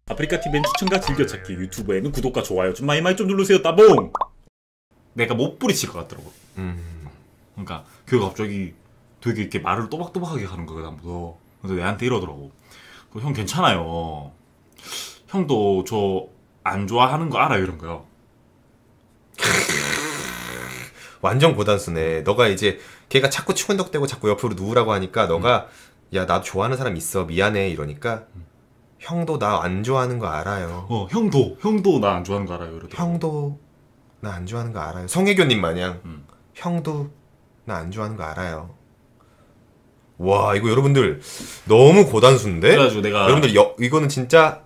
아프리카 TV엔 추천과 즐겨찾기, 유튜브에는 구독과 좋아요 좀 많이 좀 누르세요. 따봉! 내가 못 부리칠 것 같더라고. 그러니까 걔가 갑자기 되게 이렇게 말을 또박또박하게 하는 거야, 나보다. 그래서 내한테 이러더라고. 형 괜찮아요. 형도 저 안 좋아하는 거 알아요, 이런 거요. 완전 고단수네. 너가 이제 걔가 자꾸 추근덕대고 자꾸 옆으로 누우라고 하니까 너가 야, 나도 좋아하는 사람 있어. 미안해. 이러니까 형도 나 안 좋아하는 거 알아요. 형도 나 안 좋아하는 거 알아요, 이러더라고. 형도 나 안 좋아하는 거 알아요. 성혜교님 마냥 형도 나 안 좋아하는 거 알아요. 와, 이거 여러분들 너무 고단수인데? 그래가지고 내가 여러분들 이거는 진짜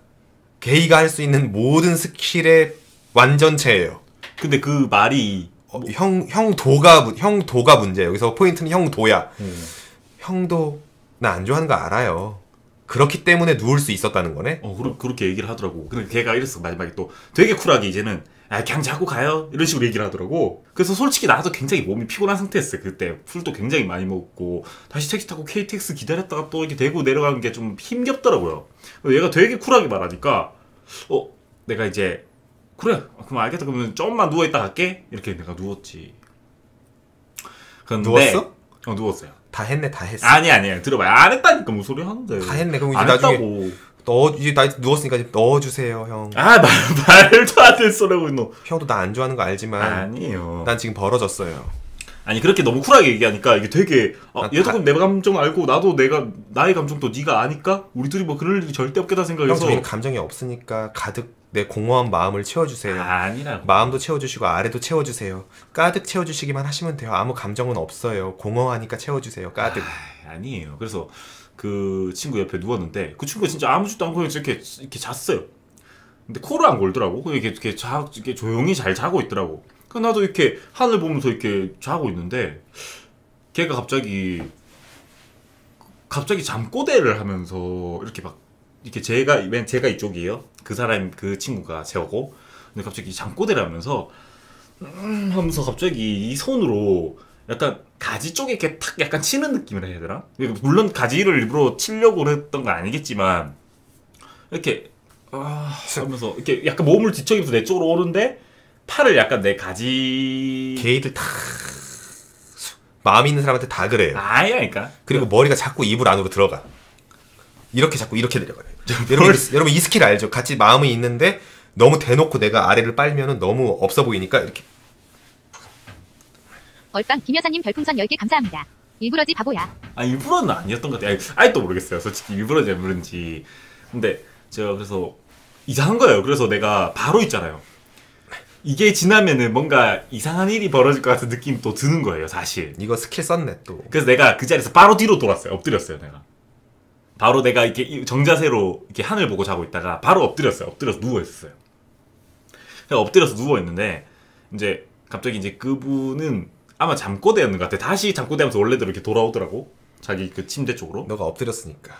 게이가 할 수 있는 모든 스킬의 완전체예요. 근데 그 말이 형도가 문제예요. 여기서 포인트는 형도야. 형도 나 안 좋아하는 거 알아요. 그렇기 때문에 누울 수 있었다는 거네? 그렇게 얘기를 하더라고. 근데 걔가 이랬어, 마지막에 또. 되게 쿨하게 이제는, 그냥 자고 가요. 이런 식으로 얘기를 하더라고. 그래서 솔직히 나도 굉장히 몸이 피곤한 상태였어요. 그때 술도 굉장히 많이 먹고, 다시 택시 타고 KTX 기다렸다가 또 이렇게 대구 내려가는 게 좀 힘겹더라고요. 얘가 되게 쿨하게 말하니까, 내가 이제, 그래, 그럼 알겠다. 그러면 조금만 누워있다 갈게? 이렇게 내가 누웠지. 누웠어? 누웠어요. 다 했네, 다 했어. 아니야. 들어봐요. 안 했다니까, 무슨 소리 하는데. 다 했네. 그럼 이제 안 나중에 했다고. 이제 나 누웠으니까 이제 넣어주세요, 형. 말도 안 되는 소리하고 너. 형도 나 안 좋아하는 거 알지만. 아니에요. 난 지금 벌어졌어요. 아니, 그렇게 너무 쿨하게 얘기하니까 이게 되게, 얘도 그럼 내 감정 알고, 나도 나의 감정도 네가 아니까? 우리 둘이 뭐 그럴 일이 절대 없겠다 생각해서. 형, 저희는 감정이 없으니까 가득 내 공허한 마음을 채워주세요. 아니라고. 마음도 채워주시고 아래도 채워주세요. 가득 채워주시기만 하시면 돼요. 아무 감정은 없어요. 공허하니까 채워주세요. 가득. 아니에요. 그래서 그 친구 옆에 누웠는데, 그 친구가 진짜 아무 짓도 않고 이렇게 잤어요. 근데 코를 안 골더라고. 이렇게 조용히 잘 자고 있더라고. 그 나도 이렇게 하늘 보면서 이렇게 자고 있는데, 걔가 갑자기 잠꼬대를 하면서 이렇게 제가 이쪽이에요. 그 친구가 제어고. 근데 갑자기 잠꼬대를 하면서 하면서 갑자기 이 손으로 약간 가지 쪽에 이렇게 탁 약간 치는 느낌을 해야 되나? 물론 가지를 일부러 치려고 했던 건 아니겠지만 이렇게 하면서 이렇게 약간 몸을 뒤척이면서 내 쪽으로 오는데 팔을 약간 내 가지. 게이들 다 마음 있는 사람한테 다 그래요. 아니라니까. 그리고 머리가 자꾸 이불 안으로 들어가. 자꾸 이렇게 내려가요. 여러분 이 스킬 알죠? 같이 마음이 있는데 너무 대놓고 내가 아래를 빨면은 너무 없어 보이니까 이렇게. 얼빵 김여사님 별풍선 10개 감사합니다. 일부러지 바보야. 일부러는 아니었던 것 같아요. 아직도 모르겠어요. 솔직히 일부러인지 안 모르는지. 근데 제가 그래서 이상한 거예요. 그래서 내가 바로 있잖아요. 이게 지나면은 뭔가 이상한 일이 벌어질 것 같은 느낌이 또 드는 거예요, 사실. 이거 스킬 썼네 또. 그래서 내가 그 자리에서 바로 뒤로 돌았어요. 엎드렸어요, 내가. 바로 내가 이렇게 정자세로 이렇게 하늘 보고 자고 있다가 바로 엎드렸어요. 엎드려서 누워있었어요. 그래서 엎드려서 누워있는데 이제 갑자기 이제 그분은 아마 잠꼬대였는 것 같아. 다시 잠꼬대하면서 원래대로 이렇게 돌아오더라고. 자기 그 침대 쪽으로. 너가 엎드렸으니까.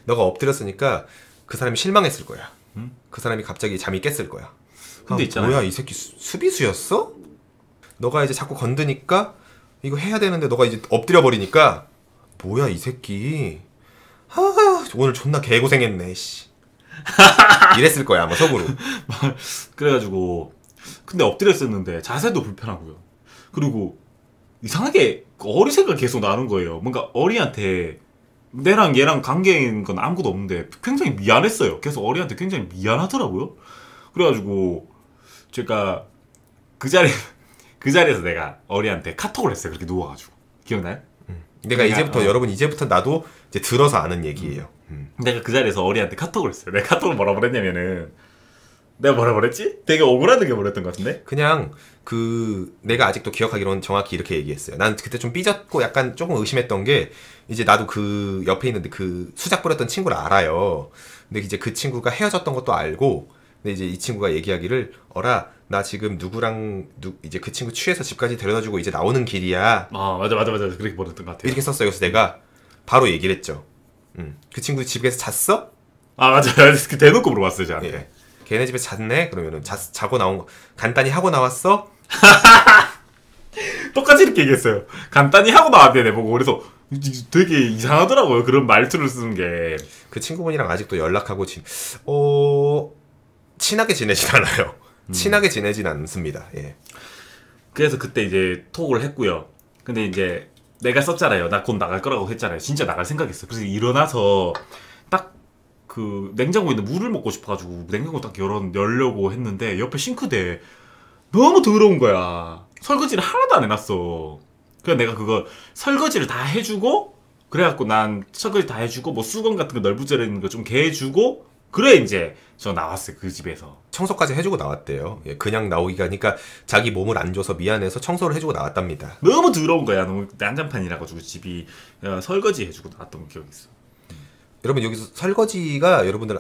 너가 엎드렸으니까 그 사람이 실망했을 거야. 그 사람이 갑자기 잠이 깼을 거야. 근데 있잖아. 뭐야, 이 새끼 수비수였어? 너가 이제 자꾸 건드니까 이거 해야 되는데 너가 이제 엎드려 버리니까 뭐야 이 새끼. 오늘 존나 개고생했네 씨. 이랬을 거야 아마 속으로. 그래가지고 근데 엎드렸었는데 자세도 불편하고요. 그리고 이상하게 어리새가 계속 나는 거예요. 뭔가 어리한테 내랑 얘랑 관계인 건 아무것도 없는데 굉장히 미안했어요. 계속 어리한테 굉장히 미안하더라고요. 그래가지고 제가 그 자리에서 내가 어리한테 카톡을 했어요. 그렇게 누워가지고. 기억나요? 여러분 이제부터 나도 이제 들어서 아는 얘기예요. 내가 그 자리에서 어리한테 카톡을 했어요. 내가 카톡을 뭐라고 그랬냐면은 내가 뭐라고 그랬지? 되게 억울하게 보냈던 것 같은데? 그냥 내가 아직도 기억하기로는 정확히 이렇게 얘기했어요. 난 그때 좀 삐졌고 약간 조금 의심했던 게 이제 나도 그 옆에 있는데 그 수작 부렸던 친구를 알아요. 근데 이제 그 친구가 헤어졌던 것도 알고 근데 이제 이 친구가 얘기하기를 나 지금 이제 그 친구 취해서 집까지 데려다주고 이제 나오는 길이야. 맞아. 그렇게 보냈던 것 같아요. 이렇게 썼어요. 그래서 내가 바로 얘기를 했죠. 그 친구 집에서 잤어? 맞아. 대놓고 물어봤어요, 저한테. 예. 걔네 집에 잤네? 그러면은 자고 나온 거 간단히 하고 나왔어? 똑같이 이렇게 얘기했어요. 간단히 하고 나왔대, 내보고. 그래서 되게 이상하더라고요. 그런 말투를 쓰는 게. 그 친구분이랑 아직도 연락하고 친하게 지내진 않아요. 친하게 지내진 않습니다. 예. 그래서 그때 이제 톡을 했고요. 근데 이제 내가 썼잖아요. 나 곧 나갈 거라고 했잖아요. 진짜 나갈 생각했어. 그래서 일어나서 딱 그 냉장고에 있는 물을 먹고 싶어가지고 냉장고 딱 열려고 했는데 옆에 싱크대에 너무 더러운 거야. 설거지를 하나도 안 해놨어. 그래서 내가 그거 설거지를 다 해주고 그래갖고 난 설거지 다 해주고 뭐 수건 같은 거 널브러져 있는 거 좀 개해주고 그래 이제 저 나왔어요. 그 집에서. 청소까지 해주고 나왔대요. 예, 그냥 나오기가 하니까 자기 몸을 안 줘서 미안해서 청소를 해주고 나왔답니다. 너무 더러운 거야. 너무 난장판이라 가지고 집이 설거지 해주고 나왔던 기억이 있어. 여러분 여기서 설거지가 여러분들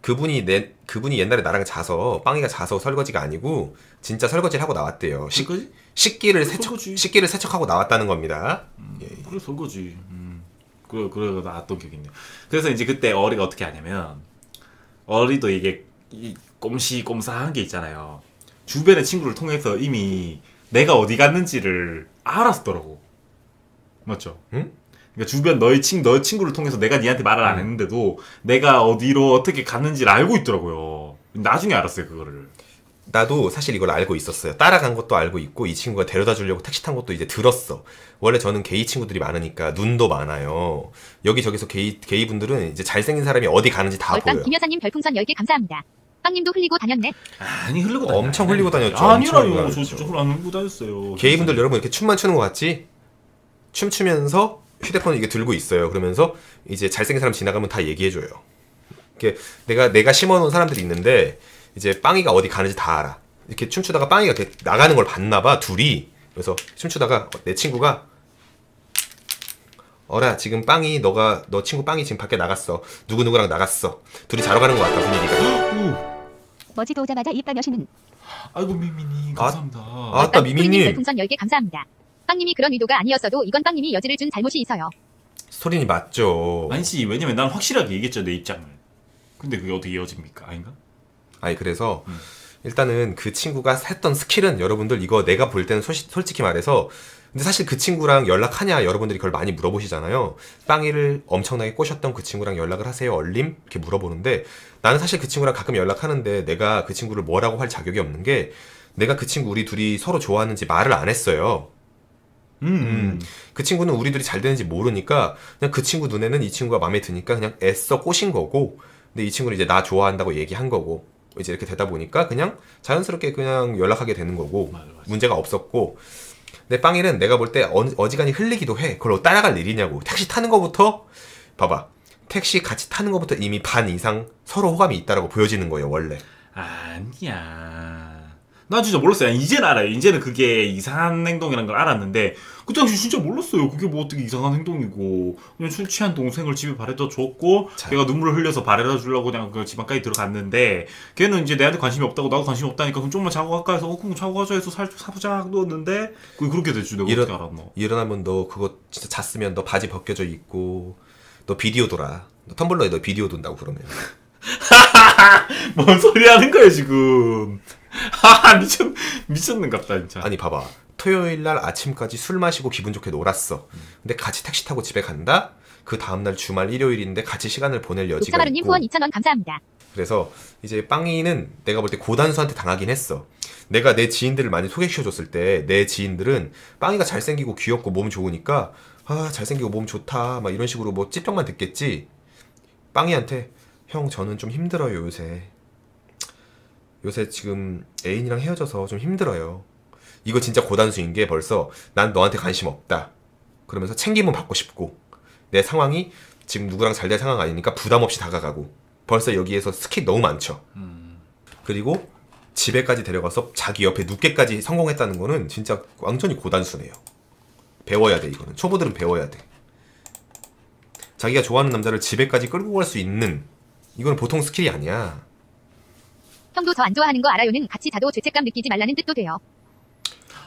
그분이 옛날에 나랑 자서 빵이가 자서 설거지가 아니고 진짜 설거지를 하고 나왔대요. 설거지? 식기를 설거지. 식기를 세척하고 나왔다는 겁니다. 예. 그래 설거지. 그래 나왔던 기억이 있네. 그래서 이제 그때 어리가 어떻게 하냐면 어리도 이게 꼼시꼼사한 게 있잖아요. 주변의 친구를 통해서 이미 내가 어디 갔는지를 알았더라고. 맞죠? 응? 그러니까 주변 너의 친구를 통해서 내가 니한테 말을 안 했는데도 내가 어디로 어떻게 갔는지를 알고 있더라고요. 나중에 알았어요 그거를. 나도 사실 이걸 알고 있었어요. 따라간 것도 알고 있고 이 친구가 데려다 주려고 택시 탄 것도 이제 들었어. 원래 저는 게이 친구들이 많으니까 눈도 많아요. 여기저기서 게이 분들은 이제 잘생긴 사람이 어디 가는지 다 얼빵 보여요. 김여사님 별풍선 10개 감사합니다. 빵님도 흘리고 다녔네. 아니 흘리고 다녔 엄청 흘리고 다녔죠. 아니라요. 저 진짜 안 흘리고 다녔어요. 게이분들 여러분 이렇게 춤만 추는 거 같지? 춤추면서 휴대폰을 이게 들고 있어요. 그러면서 이제 잘생긴 사람 지나가면 다 얘기해줘요. 이렇게 내가 심어놓은 사람들이 있는데 이제 빵이가 어디 가는지 다 알아. 이렇게 춤추다가 빵이가 이렇게 나가는 걸 봤나봐 둘이. 그래서 춤추다가 내 친구가 어라 지금 너 친구 빵이 지금 밖에 나갔어. 누구누구랑 나갔어. 둘이 자러 가는 것 같다 분위기가. 머지도 오자마자 입 여시는. 아이고 미미님 감사합니다. 아따 미미님. 별풍선 10개 감사합니다. 빵님이 그런 의도가 아니었어도 이건 빵님이 여지를 준 잘못이 있어요. 스토리니 맞죠. 아니지 왜냐면 난 확실하게 얘기했죠 내 입장을. 근데 그게 어떻게 이어집니까? 아닌가? 아니 그래서 일단은 그 친구가 했던 스킬은 여러분들 이거 내가 볼 때는 솔직히 말해서 근데 사실 그 친구랑 연락하냐 여러분들이 그걸 많이 물어보시잖아요. 빵이를 엄청나게 꼬셨던 그 친구랑 연락을 하세요 얼림? 이렇게 물어보는데 나는 사실 그 친구랑 가끔 연락하는데 내가 그 친구를 뭐라고 할 자격이 없는 게 내가 그 친구 우리 둘이 서로 좋아하는지 말을 안 했어요. 그 친구는 우리 둘이 잘 되는지 모르니까 그냥 그 친구 눈에는 이 친구가 마음에 드니까 그냥 애써 꼬신 거고 근데 이 친구는 이제 나 좋아한다고 얘기한 거고 이제 이렇게 되다 보니까 그냥 자연스럽게 그냥 연락하게 되는 거고 맞아. 문제가 없었고 근데 빵이는 내가 볼 때 어지간히 흘리기도 해. 그걸 따라갈 일이냐고. 택시 타는 거부터 봐봐. 택시 같이 타는 거부터 이미 반 이상 서로 호감이 있다라고 보여지는 거예요 원래. 아니야. 난 진짜 몰랐어요. 이제는 알아요. 이제는 그게 이상한 행동이라는 걸 알았는데 그 당시 진짜 몰랐어요. 그게 뭐 어떻게 이상한 행동이고 그냥 술 취한 동생을 집에 바래다 줬고 걔가 눈물을 흘려서 바래다 주려고 그냥 그 집안까지 들어갔는데 걔는 이제 내한테 관심이 없다고 나도 관심이 없다니까 그럼 좀만 자고 갈까 해서 그럼 자고 가자 해서 사부작 누웠는데 그렇게 됐지. 내가 어떻게 알았노. 일어나면 너 그거 진짜 잤으면 너 바지 벗겨져 있고 너 비디오 돌아. 너 텀블러에 너 비디오 돈다고 그러면. 뭔 소리 하는 거야 지금. 미쳤는갑다 진짜. 아니 봐봐. 토요일날 아침까지 술 마시고 기분 좋게 놀았어. 근데 같이 택시 타고 집에 간다? 그 다음날 주말 일요일인데 같이 시간을 보낼 여지가 녹차마루님 있고 후원 2,000원 감사합니다. 그래서 이제 빵이는 내가 볼 때 고단수한테 당하긴 했어. 내가 내 지인들을 많이 소개시켜줬을 때 내 지인들은 빵이가 잘생기고 귀엽고 몸 좋으니까 아 잘생기고 몸 좋다 막 이런 식으로 뭐 찌평만 듣겠지. 빵이한테 형 저는 좀 힘들어요 요새 지금 애인이랑 헤어져서 좀 힘들어요. 이거 진짜 고단수인 게 벌써 난 너한테 관심 없다. 그러면서 챙김은 받고 싶고 내 상황이 지금 누구랑 잘 될 상황 아니니까 부담 없이 다가가고 벌써 여기에서 스킬 너무 많죠. 그리고 집에까지 데려가서 자기 옆에 눕게까지 성공했다는 거는 진짜 완전히 고단수네요. 배워야 돼 이거는. 초보들은 배워야 돼. 자기가 좋아하는 남자를 집에까지 끌고 갈 수 있는 이건 보통 스킬이 아니야. 형도 저 안 좋아하는 거 알아요는 같이 자도 죄책감 느끼지 말라는 뜻도 돼요.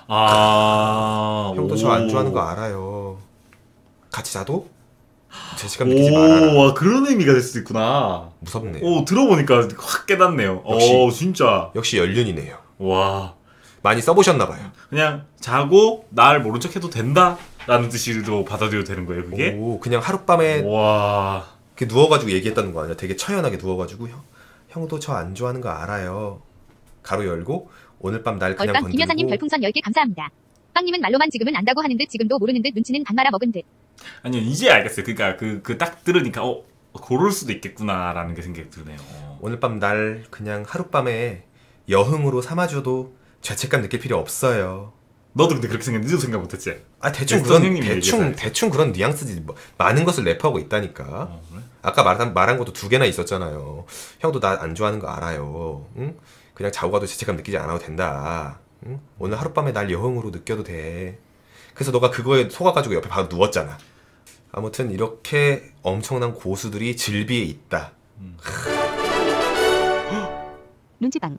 형도 저 안 좋아하는 거 알아요. 같이 자도 죄책감 느끼지 말아라. 와 그런 의미가 될 수도 있구나. 무섭네. 오 들어보니까 확 깨닫네요. 역시. 진짜. 역시 연륜이네요. 와 많이 써보셨나봐요. 그냥 자고 날 모른 척해도 된다. 라는 뜻으로 받아들여도 되는 거예요 그게? 오, 그냥 하룻밤에 와. 이렇게 누워가지고 얘기했다는 거 아니야? 되게 처연하게 누워가지고 형도 저 안 좋아하는 거 알아요. 가로 열고 오늘 밤 날 그냥 얼빵 김여사님 건드리고. 별풍선 10개 감사합니다. 빵님은 말로만 지금은 안다고 하는 듯 지금도 모르는 듯 눈치는 간 말아 먹은 듯. 아니요 이제 알겠어요. 그러니까 그 딱 들으니까 그럴 수도 있겠구나라는 게 생각이 드네요. 오늘 밤 날 그냥 하룻밤에 여흥으로 삼아줘도 죄책감 느낄 필요 없어요. 너도 근데 그렇게 생각, 니도 생각 못했지? 아 대충 넥슨 그런 형님이 얘기해서 대충 그런 뉘앙스지. 뭐, 많은 것을 랩하고 있다니까. 그래? 아까 말한 것도 2개나 있었잖아요. 형도 나 안 좋아하는 거 알아요. 응? 그냥 자고 가도 죄책감 느끼지 않아도 된다. 응? 오늘 하룻밤에 날 여흥으로 느껴도 돼. 그래서 너가 그거에 속아가지고 옆에 바로 누웠잖아. 아무튼 이렇게 엄청난 고수들이 질비에 있다. 눈치빵.